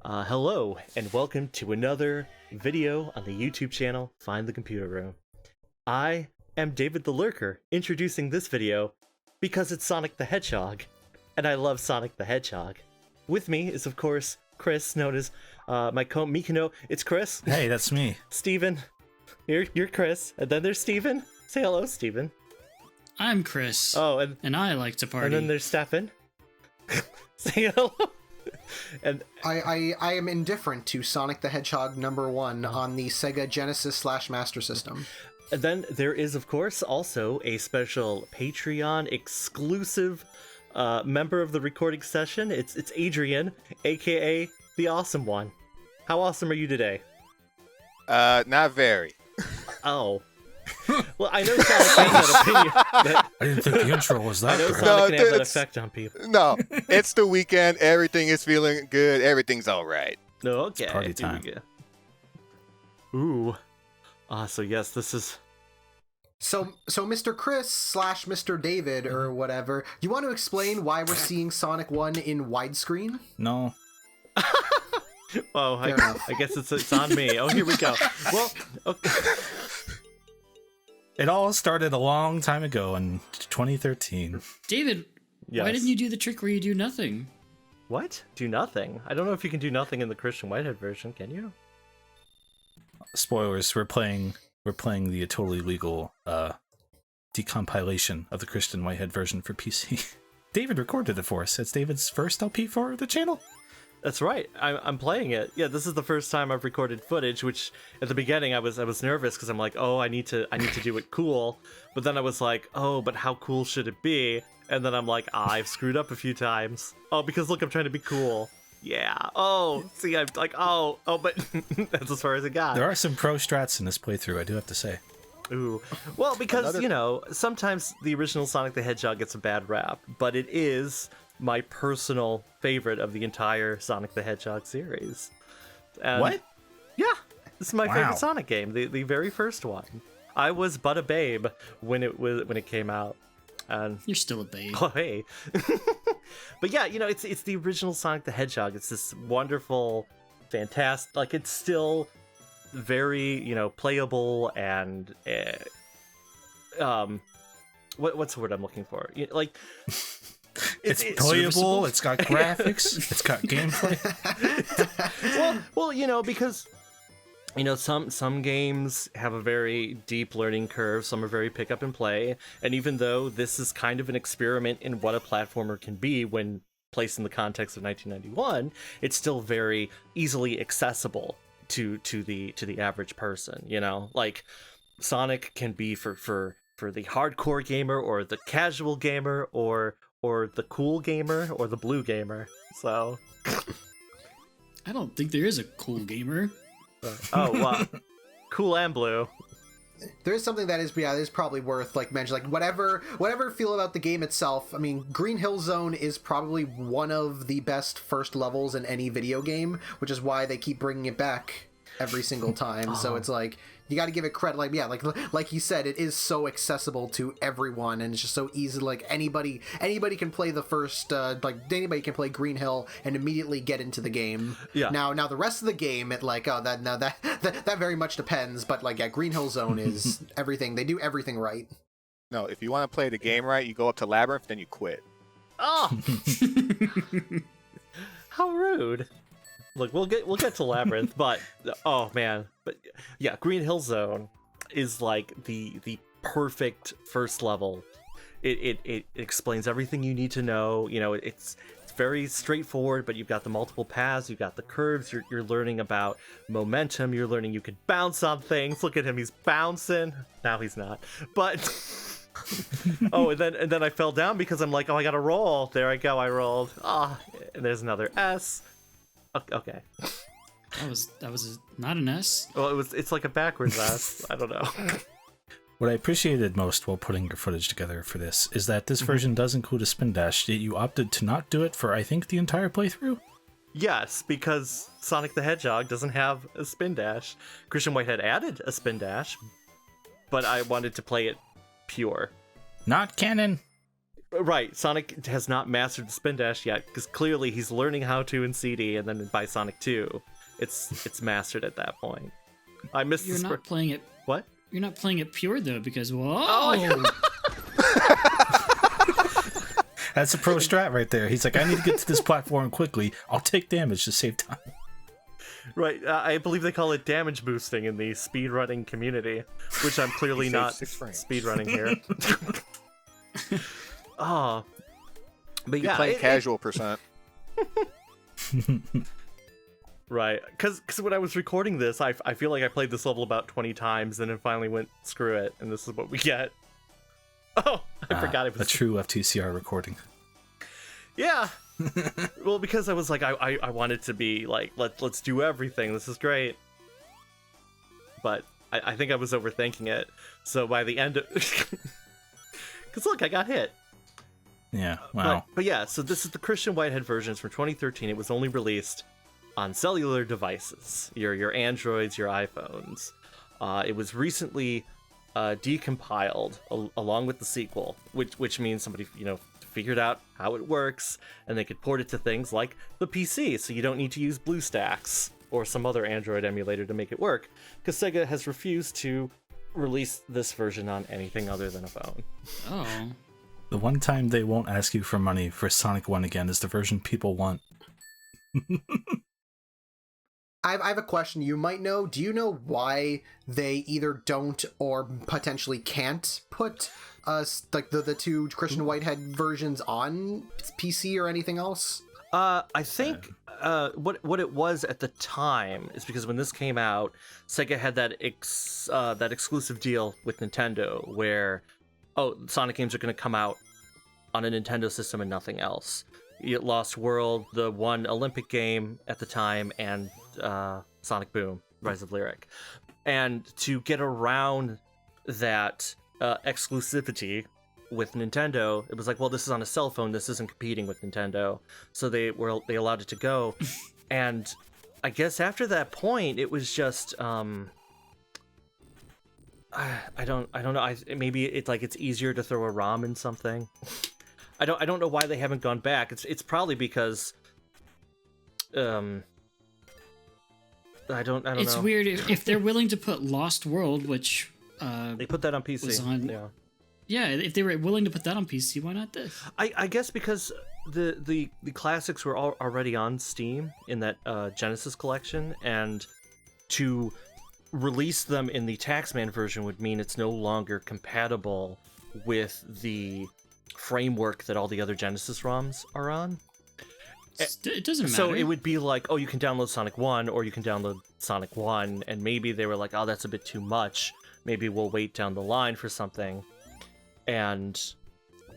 Hello, and welcome to another video on the YouTube channel, Find the Computer Room. I am David the Lurker, introducing this video because it's Sonic the Hedgehog, and I love Sonic the Hedgehog. With me is, of course, Chris, known as my Mikino. It's Chris. Hey, that's me. Steven. You're Chris. And then there's Steven. Say hello, Steven. I'm Chris. Oh, and I like to party. And then there's Stefan. Say hello. And I am indifferent to Sonic the Hedgehog #1 on the Sega Genesis / Master System. And then there is, of course, also a special Patreon exclusive member of the recording session. It's Adrian, aka the Awesome One. How awesome are you today? Not very. Oh. Well, I know Sonic has that opinion. I didn't think the intro was I that know great. Sonic No, can have that it's- effect on people. No, it's the weekend. Everything is feeling good. Everything's all right. No, okay. party here time. we go. Ooh. So yes, this is... So Mr. Chris / Mr. David or whatever, you want to explain why we're seeing Sonic 1 in widescreen? No. Oh, Fair enough. I guess it's on me. Oh, here we go. Well, okay. It all started a long time ago in 2013. David, Yes. why didn't you do the trick where you do nothing? What? Do nothing? I don't know if you can do nothing in the Christian Whitehead version, can you? Spoilers, we're playing the totally legal decompilation of the Christian Whitehead version for PC. David recorded it for us. It's David's first LP for the channel. That's right. I'm playing it. Yeah, this is the first time I've recorded footage, which at the beginning I was nervous because I'm like, oh, I need to do it cool. But then I was like, oh, but how cool should it be? And then I'm like, I've screwed up a few times. Oh, because look, I'm trying to be cool. Yeah. Oh, see, I'm like, oh, but that's as far as it got. There are some pro strats in this playthrough, I do have to say. Ooh. Well, because, sometimes the original Sonic the Hedgehog gets a bad rap, but it is my personal favorite of the entire Sonic the Hedgehog series. And What? Yeah, this is my Wow. favorite Sonic game, the very first one. I was but a babe when it came out. And You're still a babe. oh, hey. But yeah, it's the original Sonic the Hedgehog. It's this wonderful, fantastic, like it's still very, playable and what's the word I'm looking for? Like It's playable, serviceable. it's got graphics, it's got gameplay. well, because some games have a very deep learning curve, some are very pick up and play, and even though this is kind of an experiment in what a platformer can be when placed in the context of 1991, it's still very easily accessible to the average person, like Sonic can be for the hardcore gamer or the casual gamer or the cool gamer or the blue gamer. So I don't think there is a cool gamer. oh wow. Cool and blue. There is something that is probably worth mentioning. Whatever feel about the game itself. I mean, Green Hill Zone is probably one of the best first levels in any video game, which is why they keep bringing it back every single time. So it's like you got to give it credit. Like you said, it is so accessible to everyone, and it's just so easy. Like anybody can play the first. Anybody can play Green Hill and immediately get into the game. Yeah. Now the rest of the game, that very much depends. But Green Hill Zone is everything. They do everything right. No, if you want to play the game right, you go up to Labyrinth, then you quit. Oh, how rude. Look, we'll get to Labyrinth, but oh man, but yeah, Green Hill Zone is like the perfect first level. It explains everything you need to know. It's very straightforward, but you've got the multiple paths, you've got the curves. You're learning about momentum. You're learning you can bounce on things. Look at him, he's bouncing. Now he's not, but. Oh, and then I fell down because I'm like, oh, I gotta roll. There I go, I rolled. And there's another S. Okay. That was not an S. Well, it's like a backwards S. I don't know. What I appreciated most while putting your footage together for this is that this version does include a spin dash, yet you opted to not do it for, I think, the entire playthrough? Yes, because Sonic the Hedgehog doesn't have a spin dash. Christian Whitehead added a spin dash, but I wanted to play it pure. Not canon! Right, Sonic has not mastered the spin dash yet, because clearly he's learning how to in CD, and then by Sonic 2, it's mastered at that point. I missed You're the not playing it. What? You're not playing it pure though, because whoa. Oh, That's a pro strat right there. He's like, I need to get to this platform quickly. I'll take damage to save time. Right, I believe they call it damage boosting in the speedrunning community, which I'm clearly He not saved 6 frames. speedrunning here. Oh, but You're yeah, playing casual percent. right, because when I was recording this, I feel like I played this level about 20 times, and then finally went, screw it, and this is what we get. Oh, I forgot it was a true FTCR recording. Yeah. Well, because I was like, I wanted to be like, let's do everything. This is great. But I think I was overthinking it. So by the end of... Because look, I got hit. Yeah, wow. But yeah, so this is the Christian Whitehead versions from 2013. It was only released on cellular devices. Your Androids, your iPhones. It was recently decompiled along with the sequel, which means somebody, figured out how it works, and they could port it to things like the PC, so you don't need to use BlueStacks or some other Android emulator to make it work, because Sega has refused to release this version on anything other than a phone. Oh. The one time they won't ask you for money for Sonic 1 again is the version people want. I have a question you might know. Do you know why they either don't or potentially can't put like the two Christian Whitehead versions on PC or anything else? I think what it was at the time is because when this came out, Sega had that exclusive deal with Nintendo where, Sonic games are going to come out on a Nintendo system and nothing else. Lost World, the one Olympic game at the time, and Sonic Boom, Rise of Lyric. And to get around that exclusivity with Nintendo, it was like, well, this is on a cell phone, this isn't competing with Nintendo. So they allowed it to go. And I guess after that point, it was just I don't know. Maybe it's easier to throw a ROM in something. I don't know why they haven't gone back. It's probably because I don't know. It's weird if they're willing to put Lost World, which They put that on PC. was on- Yeah. if they were willing to put that on PC, why not this? I guess because the classics were already on Steam in that Genesis collection, and to release them in the Taxman version would mean it's no longer compatible with the framework that all the other Genesis ROMs are on. It doesn't matter. So it would be like, you can download Sonic 1 or you can download Sonic 1, and maybe they were like, that's a bit too much. Maybe we'll wait down the line for something. And,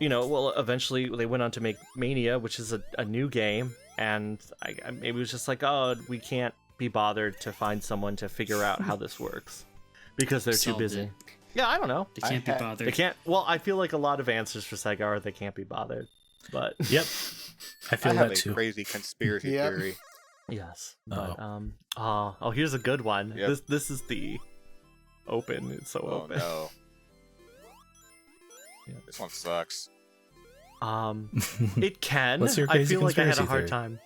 eventually they went on to make Mania, which is a new game, and maybe it was just like, we can't be bothered to find someone to figure out how this works because they're too Solved busy. it. Yeah, I don't know. They can't be bothered. They can't. Well, I feel like a lot of answers for Sega are they can't be bothered. But Yep. I feel I have that a too. crazy conspiracy Yep. theory. yes. But here's a good one. Yep. This is the open. It's so Oh open. no. Yeah. This one sucks. It can. What's your I crazy feel like I had a conspiracy hard theory? time.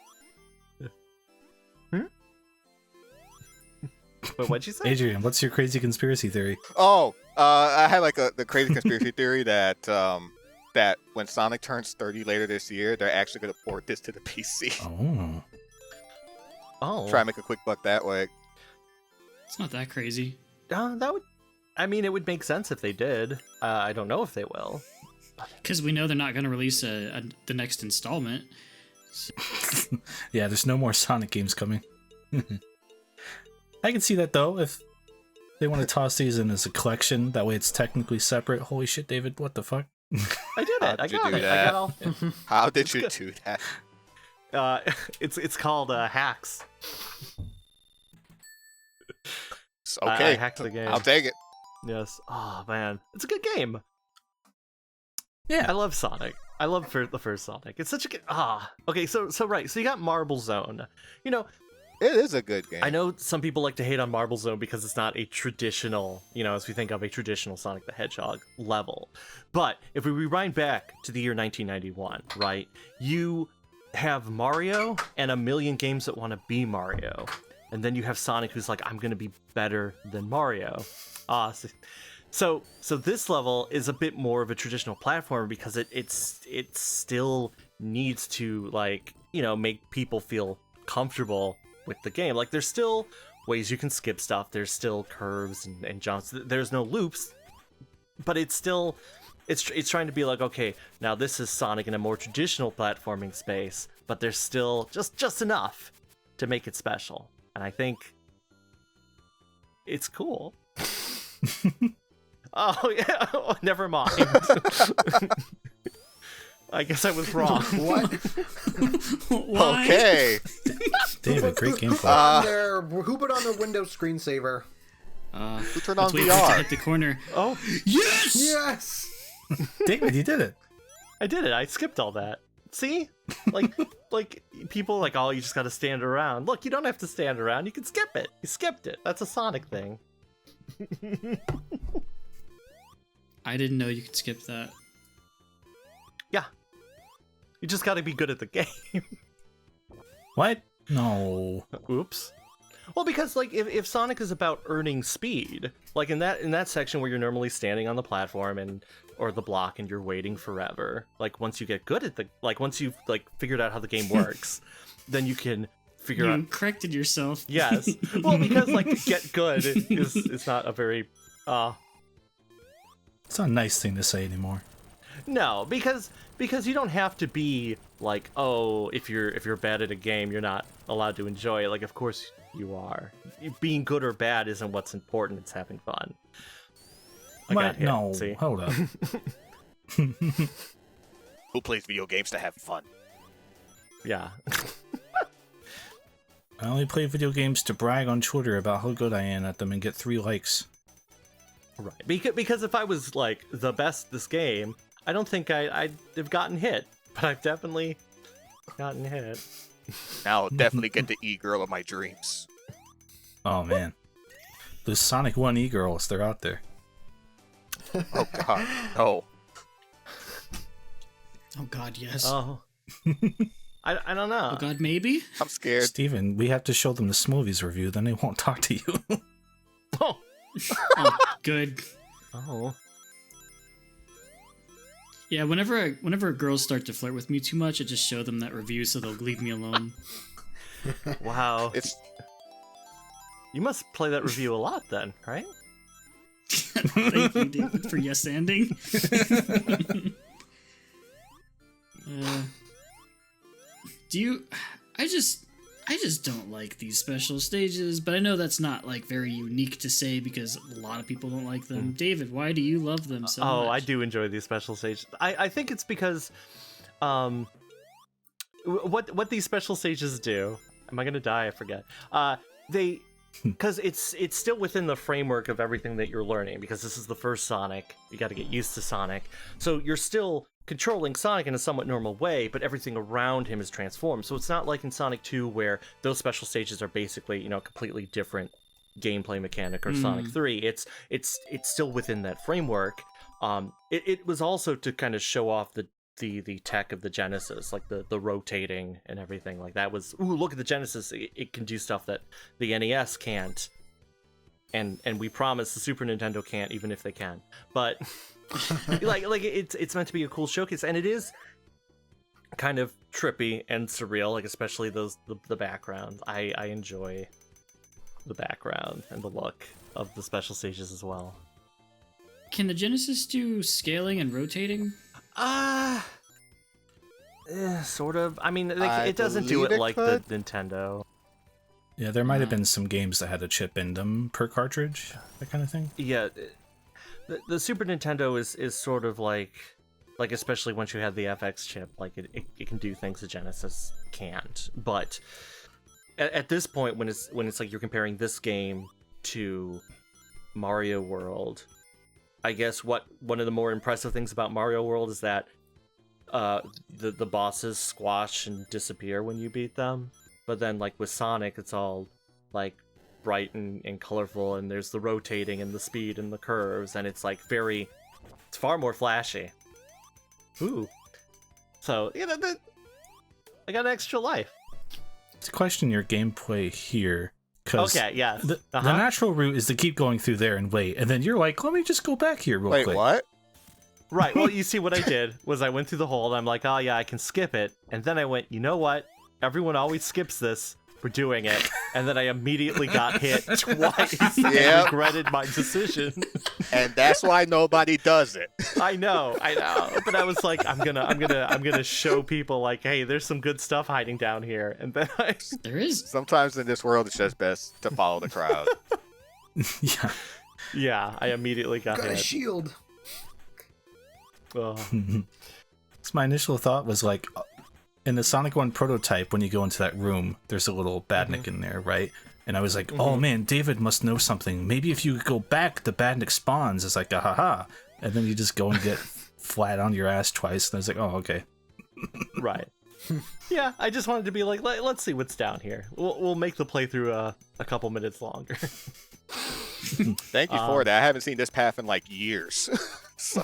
Wait, what'd you say? Adrian, what's your crazy conspiracy theory? Oh, I had the crazy conspiracy theory that that when Sonic turns 30 later this year, they're actually going to port this to the PC. Oh. Oh, Try and make a quick buck that way. It's not that crazy. that would. I mean, it would make sense if they did. I don't know if they will. Because we know they're not going to release the next installment. Yeah, there's no more Sonic games coming. I can see that though, if they want to toss these in as a collection, that way it's technically separate. Holy shit, David, what the fuck? I did it. How'd I you got do it. I that? got all. How did you do that? It's called hacks. Okay, I hacked the game. I'll take it. Yes. Oh man, it's a good game. Yeah. I love Sonic. I love the first Sonic. It's such a good. Okay. So right. So you got Marble Zone. It is a good game. I know some people like to hate on Marble Zone because it's not a traditional, as we think of a traditional Sonic the Hedgehog level. But if we rewind back to the year 1991, right, you have Mario and a million games that want to be Mario. And then you have Sonic who's like, I'm going to be better than Mario. So this level is a bit more of a traditional platformer because it still needs to, like, make people feel comfortable with the game. Like, there's still ways you can skip stuff, there's still curves and jumps, there's no loops, but it's trying to be like, okay, now this is Sonic in a more traditional platforming space, but there's still just enough to make it special, and I think it's cool. Oh yeah, oh, never mind. I guess I was wrong. What? Why? Okay. David, great gameplay. Who put on their Windows screensaver? Who turned Let's on wait for it to VR? hit the corner. Oh, Yes! Yes. David, you did it. I did it. I skipped all that. See? Like people are like, oh, you just gotta stand around. Look, you don't have to stand around. You can skip it. You skipped it. That's a Sonic thing. I didn't know you could skip that. Yeah. You just gotta be good at the game. What? No. Oops. Well, because like if Sonic is about earning speed, like in that section where you're normally standing on the platform or the block and you're waiting forever, like once you get good at once you've figured out how the game works, then you can figure You out. corrected yourself. Yes. Well, because get good is not a very It's not a nice thing to say anymore. No, because you don't have to be like, oh, if you're bad at a game, you're not allowed to enjoy it. Like, of course you are. Being good or bad isn't what's important. It's having fun. I got hit, No, see? hold up. Who plays video games to have fun? Yeah. I only play video games to brag on Twitter about how good I am at them and get 3 likes. Right. Because if I was like the best this game, I don't think I'd have gotten hit. But I've definitely gotten hit. Now I'll definitely get the e-girl of my dreams. Oh man. Those Sonic 1 e-girls, they're out there. Oh god, no. Oh God, yes. Oh. I don't know. Oh God, maybe. I'm scared. Steven, we have to show them the Smoothies review, then they won't talk to you. Oh. Oh, good. Oh. Yeah, whenever girls start to flirt with me too much, I just show them that review so they'll leave me alone. Wow. It's You must play that review a lot then, right? Thank you, David, for yes ending. Do you? I just don't like these special stages, but I know that's not like very unique to say because a lot of people don't like them. David, why do you love them so much? Oh, I do enjoy these special stages. I think it's because, what these special stages do. Am I gonna die? I forget. Because it's still within the framework of everything that you're learning. Because this is the first Sonic, you got to get used to Sonic. So you're still controlling Sonic in a somewhat normal way, but everything around him is transformed. So it's not like in Sonic 2 where those special stages are basically, completely different gameplay mechanic, or Sonic 3. It's still within that framework. It was also to kind of show off the tech of the Genesis, like the rotating and everything. Like that was, ooh, look at the Genesis, it can do stuff that the NES can't, and we promise the Super Nintendo can't, even if they can. But like it's meant to be a cool showcase, and it is kind of trippy and surreal, like especially the backgrounds. I enjoy the background and the look of the special stages as well. Can the Genesis do scaling and rotating? Sort of. I mean, I it doesn't do believe it it like could. the Nintendo. Yeah, there might have been some games that had a chip in them per cartridge, that kind of thing. Yeah, the Super Nintendo is sort of like especially once you have the FX chip, like it can do things the Genesis can't. But at this point, when it's like you're comparing this game to Mario World, I guess one of the more impressive things about Mario World is that the bosses squash and disappear when you beat them. But then like with Sonic, it's all like bright and colorful, and there's the rotating and the speed and the curves, and it's like it's far more flashy. Ooh. So, I got an extra life. To question your gameplay here, because Okay, yes. the natural route is to keep going through there and wait, and then you're like, let me just go back here real Wait, quick. what? Right, well, you see what I did was I went through the hole, and I'm like, oh yeah, I can skip it. And then I went, you know what? Everyone always skips this. We're doing it. And then I immediately got hit twice and Yep. regretted my decision. And that's why nobody does it. I know. But I was like, I'm gonna show people like, hey, there's some good stuff hiding down here. And then There is. Sometimes in this world, it's just best to follow the crowd. Yeah. yeah, I immediately got Got a hit. shield. Oh. So my initial thought was like, in the Sonic 1 prototype, when you go into that room, there's a little Badnik in there, right? And I was like, oh man, David must know something. Maybe if you go back, the Badnik spawns. It's like, ha. And then you just go and get flat on your ass twice. And I was like, oh, okay. Right. Yeah, I just wanted to be like, let's see what's down here. We'll make the playthrough a couple minutes longer. Thank you for that. I haven't seen this path in like years. So,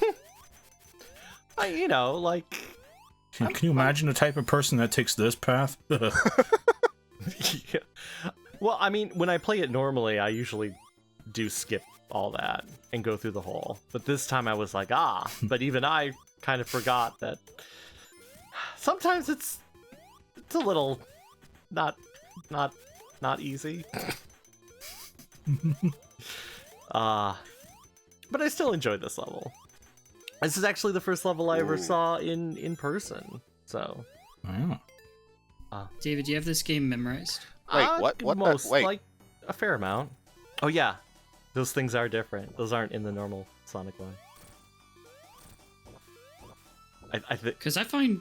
Like... Can you imagine the type of person that takes this path? Yeah. Well, I mean, when I play it normally, I usually do skip all that and go through the hole. But this time I was like, but even I kind of forgot that sometimes it's a little not easy. But I still enjoyed this level. This is actually the first level I ever saw in person. So, Wow. David, do you have this game memorized? Wait, what? Wait. Like a fair amount. Oh yeah, those things are different. Those aren't in the normal Sonic one. I think. Because I find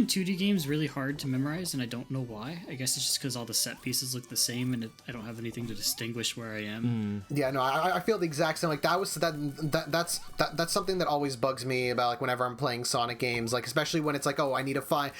2D games really hard to memorize, and I don't know why. I guess it's just because all the set pieces look the same, and I don't have anything to distinguish where I am. Yeah, no, I feel the exact same. Like that's something that always bugs me about like whenever I'm playing Sonic games, like especially when it's like, oh, I need to find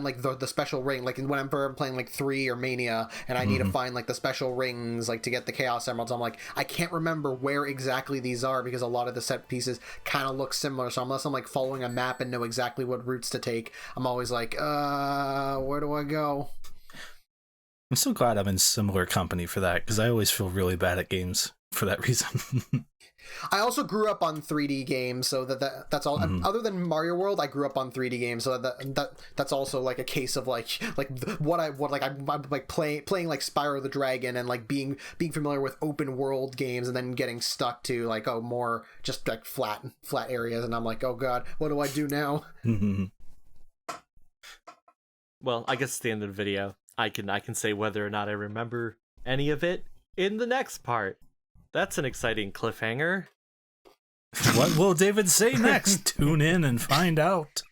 like the special ring, like whenever I'm playing like 3 or Mania, and I need to find like the special rings, like to get the Chaos Emeralds. I'm like, I can't remember where exactly these are because a lot of the set pieces kind of look similar. So unless I'm like following a map and know exactly what routes to take, I'm always like, where do I go? I'm so glad I'm in similar company for that, because I always feel really bad at games for that reason. I also grew up on 3D games, so that's all. Other than Mario World, I grew up on 3D games, so that's also like a case of like I'm like playing like Spyro the Dragon and like being familiar with open world games and then getting stuck to like more just like flat areas, and I'm like, oh god, what do I do now? Well, I guess it's the end of the video. I can say whether or not I remember any of it in the next part. That's an exciting cliffhanger. What will David say next? Tune in and find out.